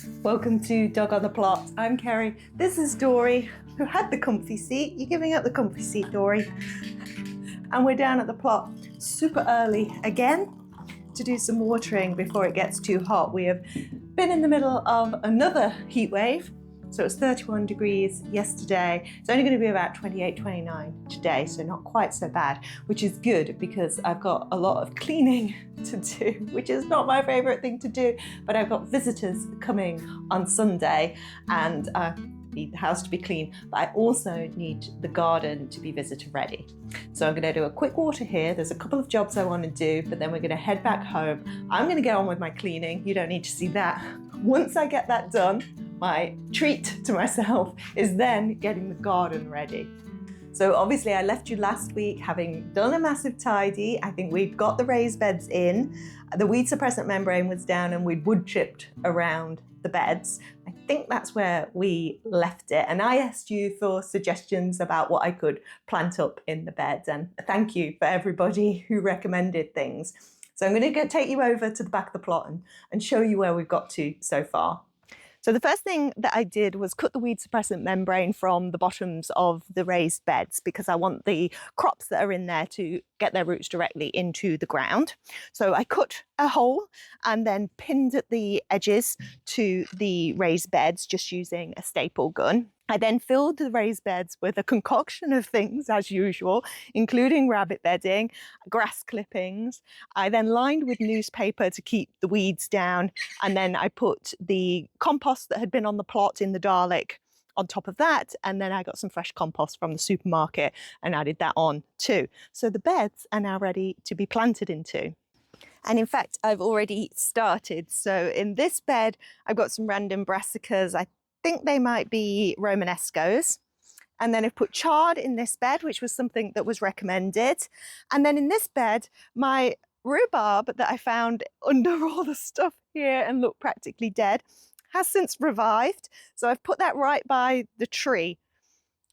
Welcome to Dog on the Plot. I'm Kerry. This is Dorie, who had the comfy seat. You're giving up the comfy seat, Dorie. And we're down at the plot super early again to do some watering before it gets too hot. We have been in the middle of another heat wave. So it's 31 degrees yesterday. It's only going to be about 28, 29 today, so not quite so bad, which is good because I've got a lot of cleaning to do, which is not my favorite thing to do, but I've got visitors coming on Sunday and I need the house to be clean, but I also need the garden to be visitor ready. So I'm going to do a quick water here. There's a couple of jobs I want to do, but then we're going to head back home. I'm going to get on with my cleaning. You don't need to see that. Once I get that done, my treat to myself is then getting the garden ready. So obviously I left you last week having done a massive tidy. I think we'd got the raised beds in. The weed suppressant membrane was down and we'd wood chipped around the beds. I think that's where we left it. And I asked you for suggestions about what I could plant up in the beds. And thank you for everybody who recommended things. So I'm going to take you over to the back of the plot and show you where we've got to so far. So the first thing that I did was cut the weed suppressant membrane from the bottoms of the raised beds because I want the crops that are in there to get their roots directly into the ground. So I cut a hole and then pinned at the edges to the raised beds just using a staple gun. I then filled the raised beds with a concoction of things as usual, including rabbit bedding, grass clippings. I then lined with newspaper to keep the weeds down. And then I put the compost that had been on the plot in the Dalek on top of that. And then I got some fresh compost from the supermarket and added that on too. So the beds are now ready to be planted into. And in fact, I've already started. So in this bed, I've got some random brassicas. I think they might be Romanescos. And then I've put chard in this bed, which was something that was recommended. And then in this bed, my rhubarb that I found under all the stuff here and looked practically dead has since revived. So I've put that right by the tree.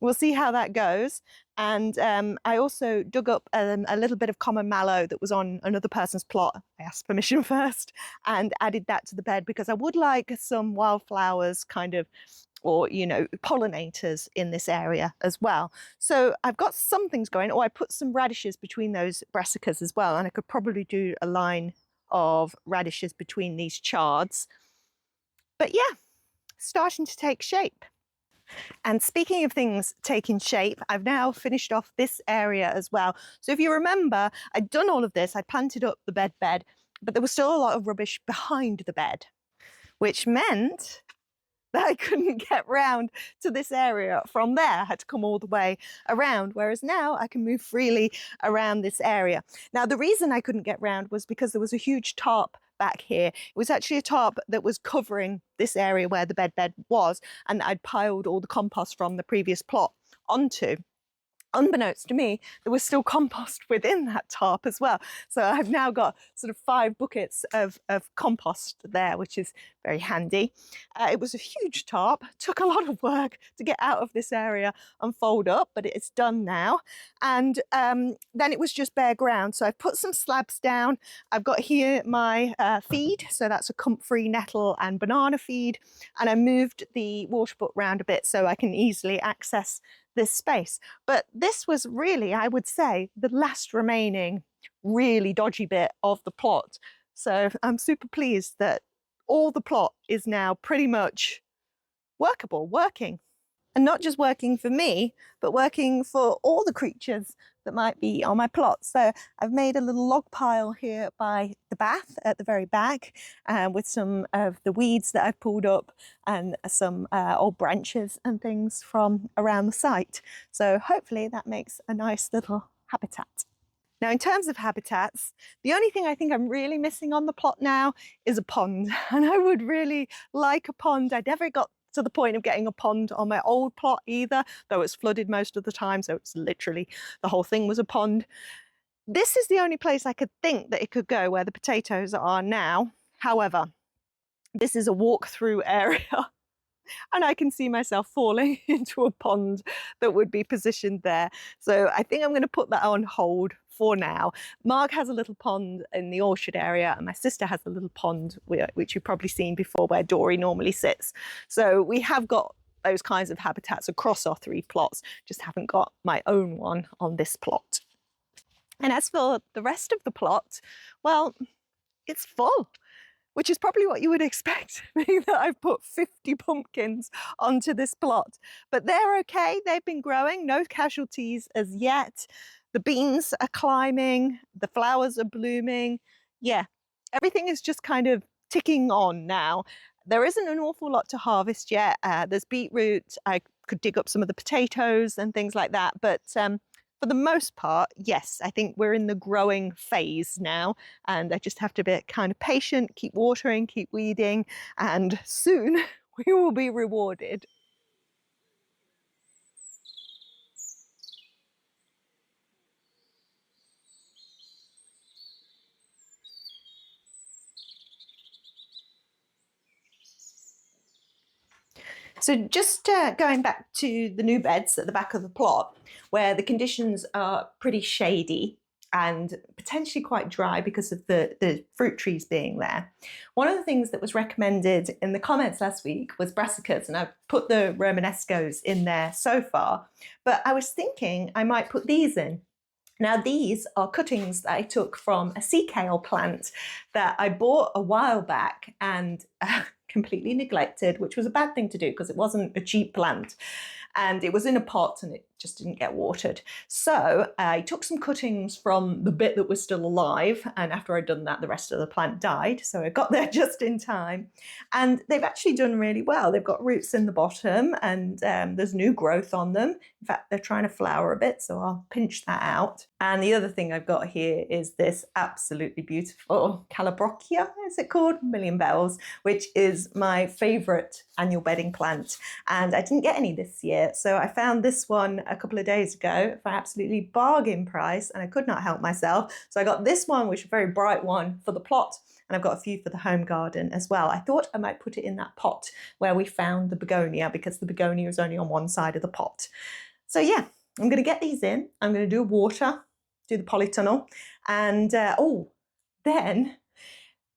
We'll see how that goes. And I also dug up a little bit of common mallow that was on another person's plot. I asked permission first and added that to the bed because I would like some wildflowers kind of, or, you know, pollinators in this area as well. So I've got some things going. Oh, I put some radishes between those brassicas as well. And I could probably do a line of radishes between these chards. But yeah, starting to take shape. And speaking of things taking shape, I've now finished off this area as well. So if you remember, I'd done all of this, I'd planted up the bed, but there was still a lot of rubbish behind the bed, which meant that I couldn't get round to this area from there. I had to come all the way around, whereas now I can move freely around this area. Now, the reason I couldn't get round was because there was a huge tarp back here. It was actually a tarp that was covering this area where the bed was, and I'd piled all the compost from the previous plot onto. Unbeknownst to me, there was still compost within that tarp as well. So I've now got sort of 5 buckets of compost there, which is very handy. It was a huge tarp, took a lot of work to get out of this area and fold up, but it's done now. And then it was just bare ground. So I've put some slabs down. I've got here my feed. So that's a comfrey nettle and banana feed. And I moved the water butt round a bit so I can easily access this space. But this was really, I would say, the last remaining really dodgy bit of the plot. So I'm super pleased that all the plot is now pretty much workable, working. And not just working for me, but working for all the creatures that might be on my plot. So I've made a little log pile here by the bath at the very back with some of the weeds that I've pulled up and some old branches and things from around the site. So hopefully that makes a nice little habitat. Now, in terms of habitats, the only thing I think I'm really missing on the plot now is a pond. And I would really like a pond. I never got to the point of getting a pond on my old plot either, though it's flooded most of the time, so it's literally the whole thing was a pond. This is the only place I could think that it could go where the potatoes are now. However, this is a walk-through area and I can see myself falling into a pond that would be positioned there. So I think I'm going to put that on hold for now. Mark has a little pond in the orchard area, and my sister has a little pond, which you've probably seen before, where Dorie normally sits. So we have got those kinds of habitats across our 3 plots, just haven't got my own one on this plot. And as for the rest of the plot, well, it's full, which is probably what you would expect, being that I've put 50 pumpkins onto this plot. But they're okay, they've been growing, no casualties as yet. The beans are climbing, the flowers are blooming. Yeah, everything is just kind of ticking on now. There isn't an awful lot to harvest yet. There's beetroot, I could dig up some of the potatoes and things like that, but for the most part, yes, I think we're in the growing phase now, and I just have to be kind of patient, keep watering, keep weeding, and soon we will be rewarded. So just going back to the new beds at the back of the plot, where the conditions are pretty shady and potentially quite dry because of the fruit trees being there. One of the things that was recommended in the comments last week was brassicas, and I've put the Romanescos in there so far, but I was thinking I might put these in. Now, these are cuttings that I took from a sea kale plant that I bought a while back and completely neglected, which was a bad thing to do because it wasn't a cheap plant. And it was in a pot and it just didn't get watered. So I took some cuttings from the bit that was still alive. And after I'd done that, the rest of the plant died. So I got there just in time. And they've actually done really well. They've got roots in the bottom and there's new growth on them. In fact, they're trying to flower a bit, so I'll pinch that out. And the other thing I've got here is this absolutely beautiful Calabrochia, is it called? Million Bells, which is my favorite annual bedding plant. And I didn't get any this year, so I found this one a couple of days ago for absolutely bargain price, and I could not help myself. So I got this one, which is a very bright one for the plot, and I've got a few for the home garden as well. I thought I might put it in that pot where we found the begonia, because the begonia is only on one side of the pot. So yeah, I'm going to get these in. I'm going to do water, do the polytunnel, and then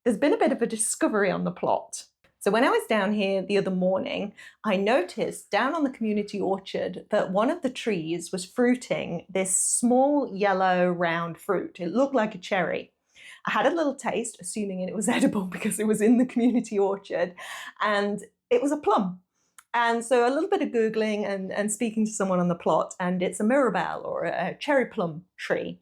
there's been a bit of a discovery on the plot. So when I was down here the other morning, I noticed down on the community orchard that one of the trees was fruiting this small yellow round fruit. It looked like a cherry. I had a little taste, assuming it was edible because it was in the community orchard, and it was a plum. And so a little bit of Googling and speaking to someone on the plot, and it's a mirabelle or a cherry plum tree.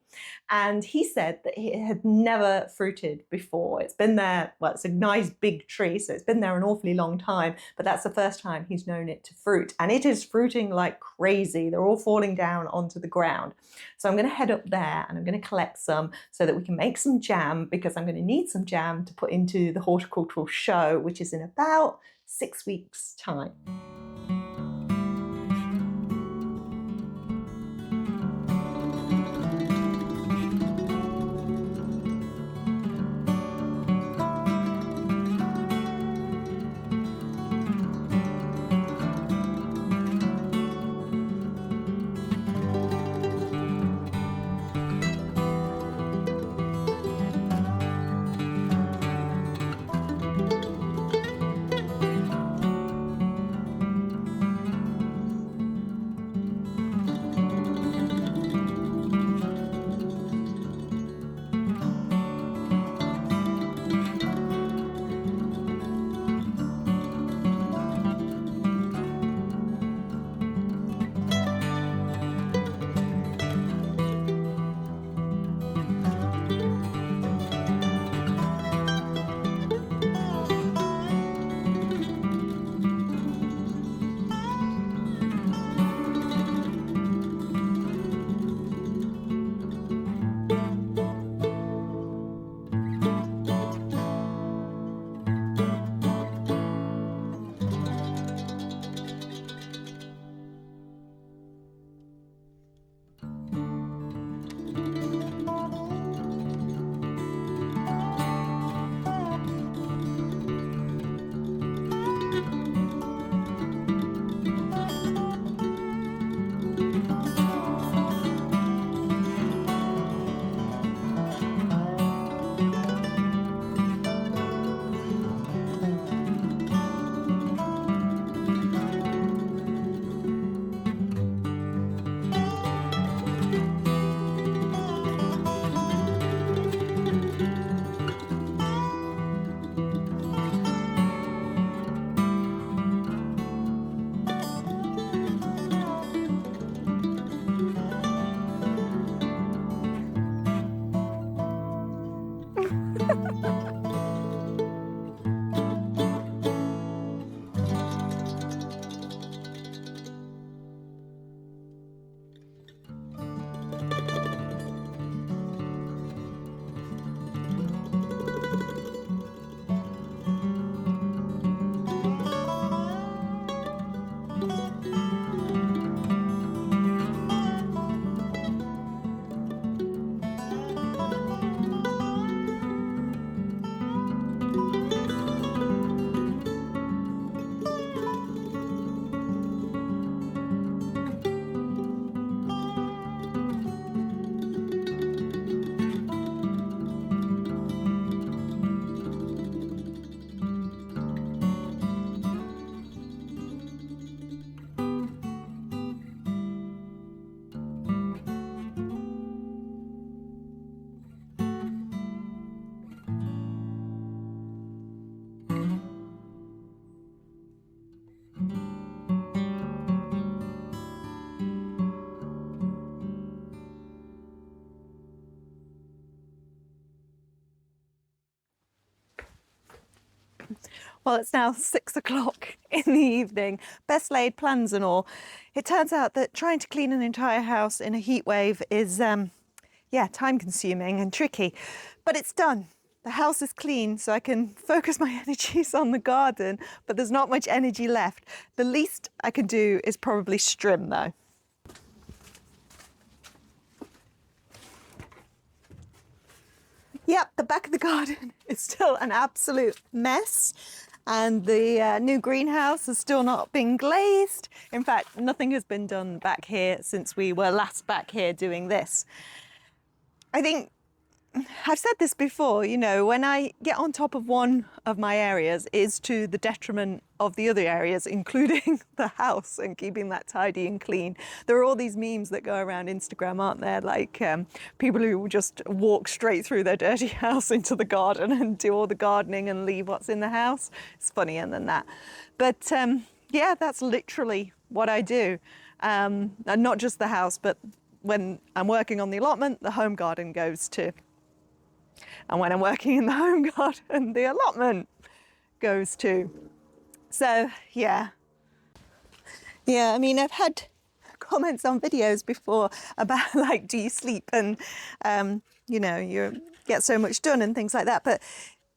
And he said that it had never fruited before. It's been there, well, it's a nice big tree, so it's been there an awfully long time, but that's the first time he's known it to fruit. And it is fruiting like crazy. They're all falling down onto the ground. So I'm going to head up there and I'm going to collect some so that we can make some jam, because I'm going to need some jam to put into the horticultural show, which is in about 6 weeks' time. Well, it's now 6 o'clock in the evening, best laid plans and all. It turns out that trying to clean an entire house in a heat wave is, yeah, time consuming and tricky, but it's done. The house is clean, so I can focus my energies on the garden, but there's not much energy left. The least I can do is probably strim though. Yep, the back of the garden is still an absolute mess. And the new greenhouse has still not been glazed. In fact, nothing has been done back here since we were last back here doing this. I think I've said this before, you know, when I get on top of one of my areas is to the detriment of the other areas, including the house and keeping that tidy and clean. There are all these memes that go around Instagram, aren't there? Like people who just walk straight through their dirty house into the garden and do all the gardening and leave what's in the house. It's funnier than that. But yeah, that's literally what I do. And not just the house, but when I'm working on the allotment, the home garden goes too. And when I'm working in the home garden, the allotment goes too. So, yeah. Yeah, I mean, I've had comments on videos before about, like, do you sleep and, you know, you get so much done and things like that. But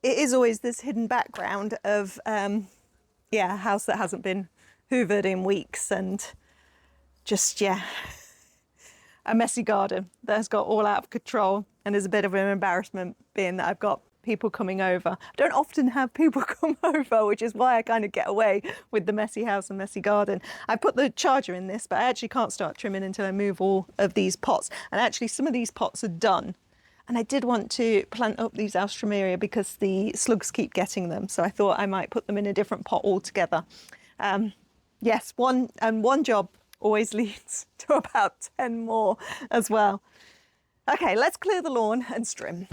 it is always this hidden background of, yeah, a house that hasn't been hoovered in weeks and just, yeah, a messy garden that's got all out of control and is a bit of an embarrassment being that I've got people coming over. I don't often have people come over, which is why I kind of get away with the messy house and messy garden. I put the charger in this, but I actually can't start trimming until I move all of these pots. And actually some of these pots are done. And I did want to plant up these alstroemeria because the slugs keep getting them. So I thought I might put them in a different pot altogether. Yes, one job always leads to about 10 more as well. Okay, let's clear the lawn and strim.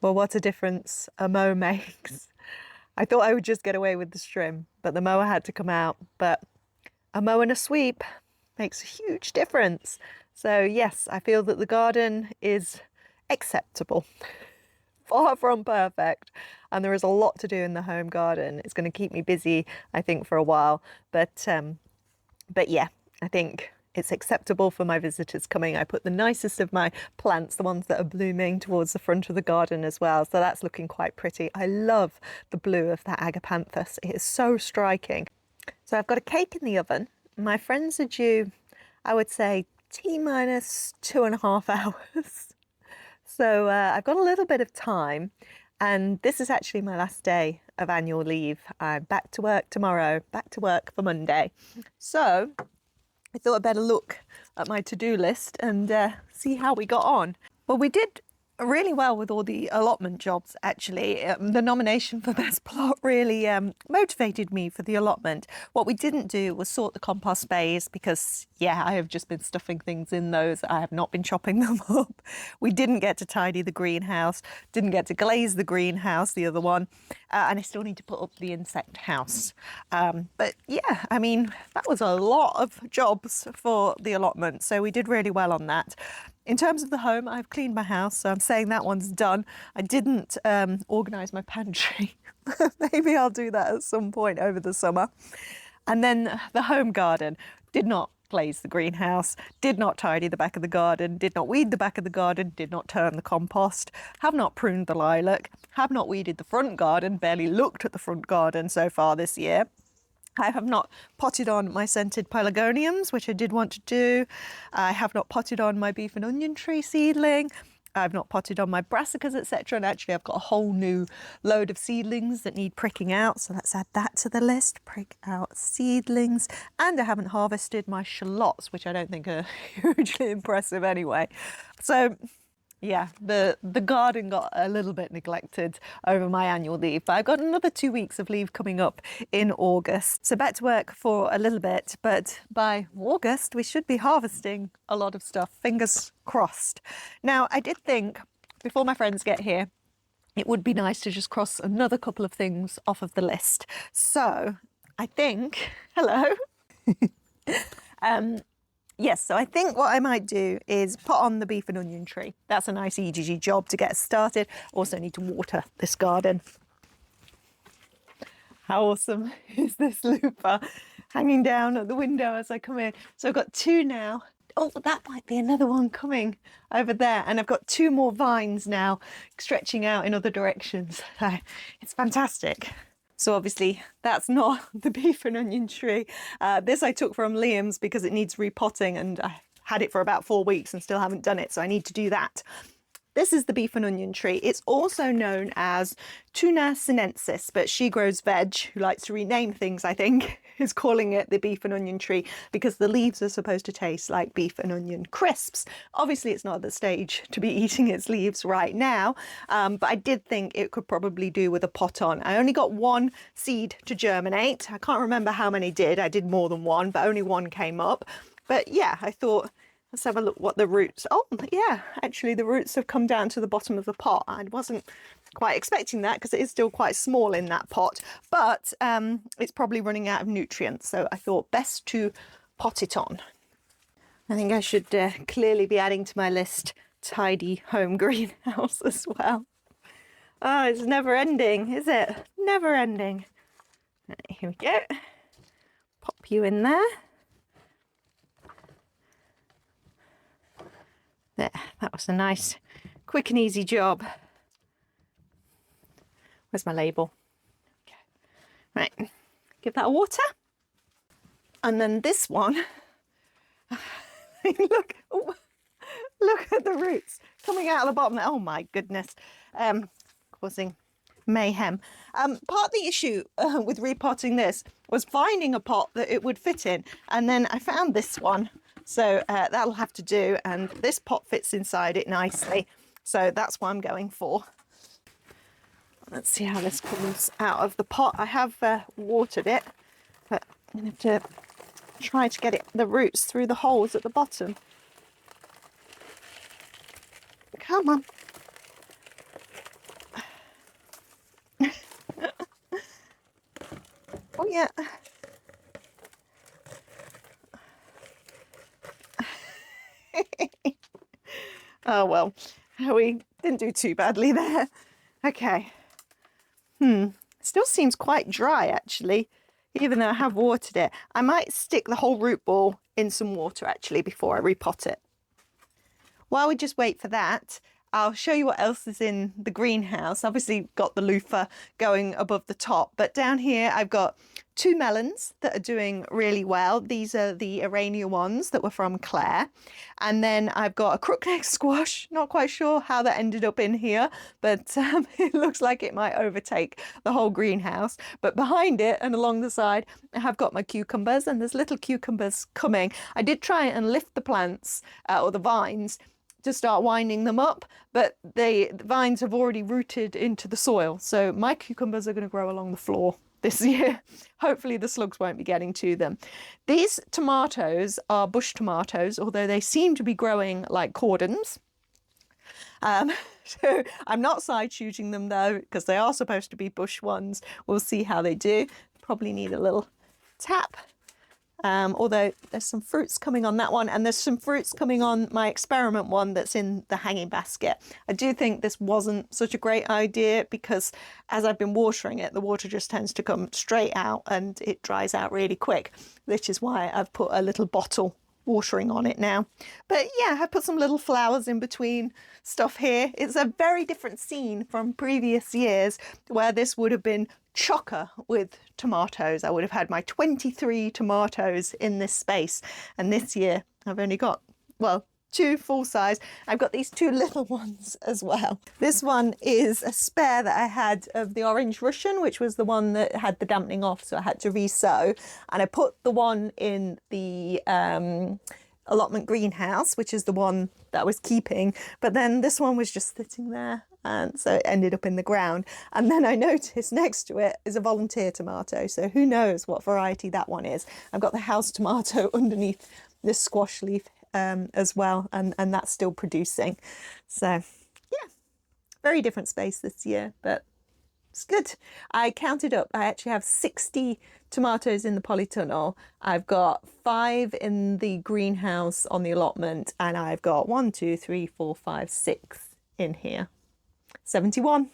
Well, what a difference a mow makes. I thought I would just get away with the strim, but the mower had to come out. But a mow and a sweep makes a huge difference. So yes, I feel that the garden is acceptable far from perfect, and there is a lot to do in the home garden. It's going to keep me busy, I think, for a while. But yeah, I think it's acceptable for my visitors coming. I put the nicest of my plants, the ones that are blooming, towards the front of the garden as well. So that's looking quite pretty. I love the blue of that agapanthus. It is so striking. So I've got a cake in the oven. My friends are due, I would say, T-minus 2.5 hours. So I've got a little bit of time, and this is actually my last day of annual leave. I'm back to work tomorrow, back to work for Monday. So I thought I'd better look at my to-do list and see how we got on. Well, we did really well with all the allotment jobs, actually. The nomination for Best Plot really motivated me for the allotment. What we didn't do was sort the compost bays because, yeah, I have just been stuffing things in those. I have not been chopping them up. We didn't get to tidy the greenhouse, didn't get to glaze the greenhouse, the other one, and I still need to put up the insect house. But yeah, I mean, that was a lot of jobs for the allotment, so we did really well on that. In terms of the home, I've cleaned my house, so I'm saying that one's done. I didn't organise my pantry. Maybe I'll do that at some point over the summer. And then the home garden, did not glaze the greenhouse, did not tidy the back of the garden, did not weed the back of the garden, did not turn the compost, have not pruned the lilac, have not weeded the front garden, barely looked at the front garden so far this year. I have not potted on my scented pelargoniums, which I did want to do. I have not potted on my beef and onion tree seedling. I've not potted on my brassicas, etc. And actually I've got a whole new load of seedlings that need pricking out. So let's add that to the list, prick out seedlings. And I haven't harvested my shallots, which I don't think are hugely impressive anyway. So yeah, the garden got a little bit neglected over my annual leave, but I've got another 2 weeks of leave coming up in August. So back to work for a little bit, but by August, we should be harvesting a lot of stuff, fingers crossed. Now, I did think, before my friends get here, it would be nice to just cross another couple of things off of the list. So I think, hello. Yes, so I think what I might do is put on the beef and onion tree. That's a nice easy job to get started. Also need to water this garden. How awesome is this looper hanging down at the window as I come in? So I've got two now. Oh, that might be another one coming over there. And I've got two more vines now stretching out in other directions. So it's fantastic. So obviously that's not the beef and onion tree. This I took from Liam's because it needs repotting, and I had it for about 4 weeks and still haven't done it. So I need to do that. This is the beef and onion tree. It's also known as Tuna sinensis, but She Grows Veg, who likes to rename things, I think, is calling it the beef and onion tree because the leaves are supposed to taste like beef and onion crisps. Obviously, it's not at the stage to be eating its leaves right now, but I did think it could probably do with a pot on. I only got one seed to germinate. I can't remember how many did. I did more than one, but only one came up. But yeah, I thought, let's have a look what the roots, oh yeah, actually the roots have come down to the bottom of the pot. I wasn't quite expecting that because it is still quite small in that pot, but it's probably running out of nutrients. So I thought best to pot it on. I think I should clearly be adding to my list tidy home greenhouse as well. Oh, it's never ending, is it? Never ending. Right, here we go. Pop you in there. There, that was a nice, quick and easy job. Where's my label? Okay. Right, give that a water. And then this one, look, oh, look at the roots coming out of the bottom. Oh my goodness, causing mayhem. Part of the issue with repotting this was finding a pot that it would fit in. And then I found this one. So that'll have to do, and this pot fits inside it nicely. So that's what I'm going for. Let's see how this comes out of the pot. I have watered it, but I'm going to have to try to get the roots through the holes at the bottom. Come on. Oh yeah. Oh well, we didn't do too badly there. Okay. Still seems quite dry actually, even though I have watered it. I might stick the whole root ball in some water actually before I repot it. While we just wait for that, I'll show you what else is in the greenhouse. Obviously got the loofah going above the top, but down here I've got 2 melons that are doing really well. These are the Arania ones that were from Claire. And then I've got a crookneck squash. Not quite sure how that ended up in here, but it looks like it might overtake the whole greenhouse. But behind it and along the side, I have got my cucumbers, and there's little cucumbers coming. I did try and lift the plants or the vines to start winding them up, but the vines have already rooted into the soil. So my cucumbers are going to grow along the floor this year. Hopefully the slugs won't be getting to them. These tomatoes are bush tomatoes, although they seem to be growing like cordons. So I'm not side shooting them though, because they are supposed to be bush ones. We'll see how they do. Probably need a little tap. Although there's some fruits coming on that one, and there's some fruits coming on my experiment one that's in the hanging basket. I do think this wasn't such a great idea, because as I've been watering it, the water just tends to come straight out and it dries out really quick, which is why I've put a little bottle watering on it now. But yeah, I put some little flowers in between stuff here. It's a very different scene from previous years where this would have been chocker with tomatoes. I would have had my 23 tomatoes in this space, and this year I've only got, well, 2 full size. I've got these 2 little ones as well. This one is a spare that I had of the orange Russian, which was the one that had the dampening off, so I had to re-sow, and I put the one in the allotment greenhouse, which is the one that I was keeping, but then this one was just sitting there, and so it ended up in the ground. And then I noticed next to it is a volunteer tomato, so who knows what variety that one is. I've got the house tomato underneath this squash leaf as well, and that's still producing. So yeah, very different space this year, but it's good. I counted up, I actually have 60 tomatoes in the polytunnel. I've got 5 in the greenhouse on the allotment, and I've got 1, 2, 3, 4, 5, 6 in here. 71.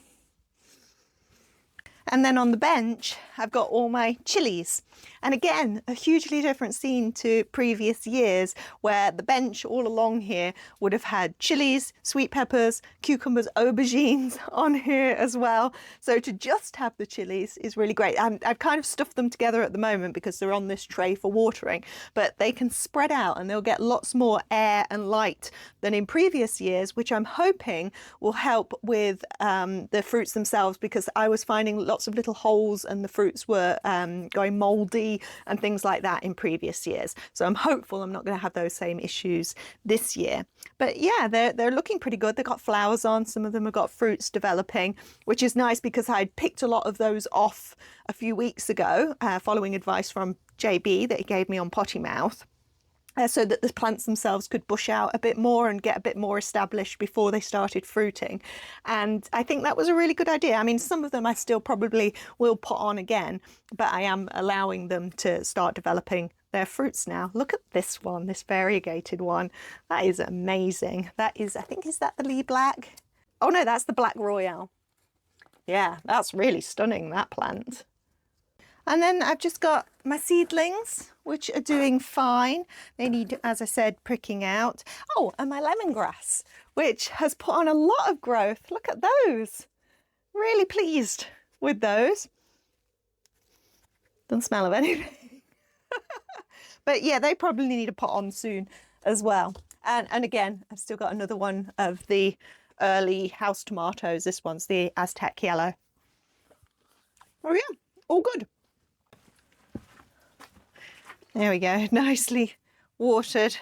And then on the bench, I've got all my chilies. And again, a hugely different scene to previous years, where the bench all along here would have had chilies, sweet peppers, cucumbers, aubergines on here as well. So to just have the chilies is really great. I've kind of stuffed them together at the moment because they're on this tray for watering, but they can spread out and they'll get lots more air and light than in previous years, which I'm hoping will help with the fruits themselves, because I was finding lots of little holes and the fruits were going mouldy and things like that in previous years. So I'm hopeful I'm not going to have those same issues this year. But yeah, they're looking pretty good. They've got flowers on, some of them have got fruits developing, which is nice because I'd picked a lot of those off a few weeks ago, following advice from JB that he gave me on potty mouth. So that the plants themselves could bush out a bit more and get a bit more established before they started fruiting. And I think that was a really good idea. I mean, some of them I still probably will put on again, but I am allowing them to start developing their fruits now. Look at this one, this variegated one. That is amazing. That is, I think, is that the Lee Black? Oh no, that's the Black Royale. Yeah, that's really stunning, that plant. And then I've just got my seedlings, which are doing fine. They need, as I said, pricking out. Oh, and my lemongrass, which has put on a lot of growth. Look at those. Really pleased with those. Doesn't smell of anything. But yeah, they probably need a pot on soon as well. And again, I've still got another one of the early house tomatoes. This one's the Aztec yellow. Oh yeah, all good. There we go, nicely watered.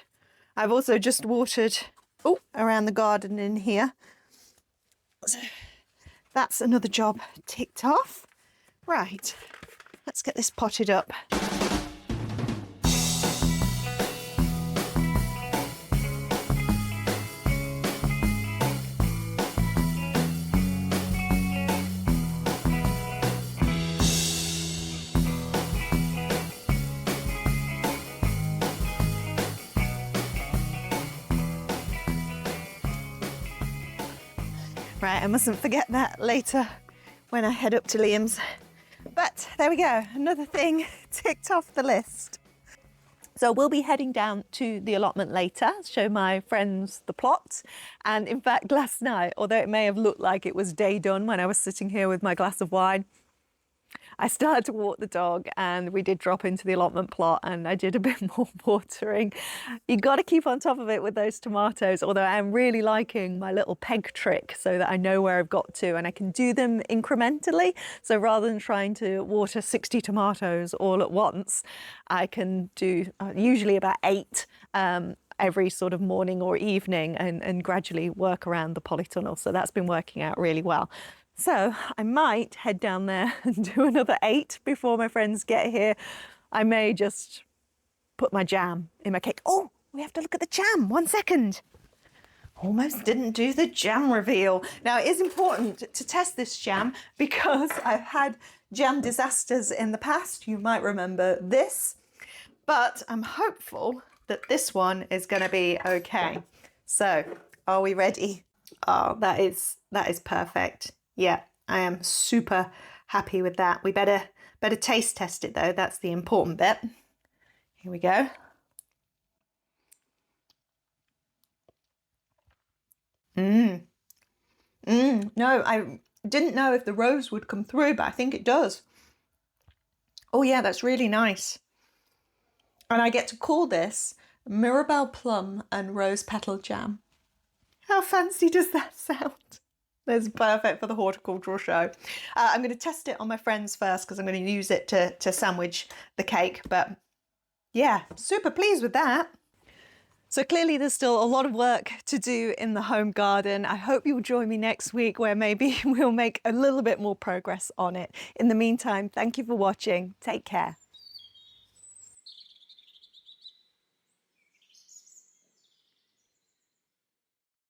I've also just watered around the garden in here. So that's another job ticked off. Right, let's get this potted up. Right, I mustn't forget that later when I head up to Liam's. But there we go, another thing ticked off the list. So we'll be heading down to the allotment later, show my friends the plot. And in fact, last night, although it may have looked like it was day done when I was sitting here with my glass of wine, I started to walk the dog and we did drop into the allotment plot and I did a bit more watering. You've got to keep on top of it with those tomatoes, although I am really liking my little peg trick so that I know where I've got to and I can do them incrementally. So rather than trying to water 60 tomatoes all at once, I can do usually about 8 every sort of morning or evening and gradually work around the polytunnel. So that's been working out really well. So I might head down there and do another 8 before my friends get here. I may just put my jam in my cake. Oh, we have to look at the jam. 1 second. Almost didn't do the jam reveal. Now it is important to test this jam because I've had jam disasters in the past. You might remember this, but I'm hopeful that this one is going to be okay. So are we ready? Oh, that is perfect. Yeah, I am super happy with that. We better taste test it though. That's the important bit. Here we go. No, I didn't know if the rose would come through, but I think it does. Oh yeah, that's really nice. And I get to call this Mirabelle plum and rose petal jam. How fancy does that sound? That's perfect for the horticultural show. I'm going to test it on my friends first because I'm going to use it to sandwich the cake. But yeah, super pleased with that. So clearly there's still a lot of work to do in the home garden. I hope you'll join me next week where maybe we'll make a little bit more progress on it. In the meantime, thank you for watching. Take care.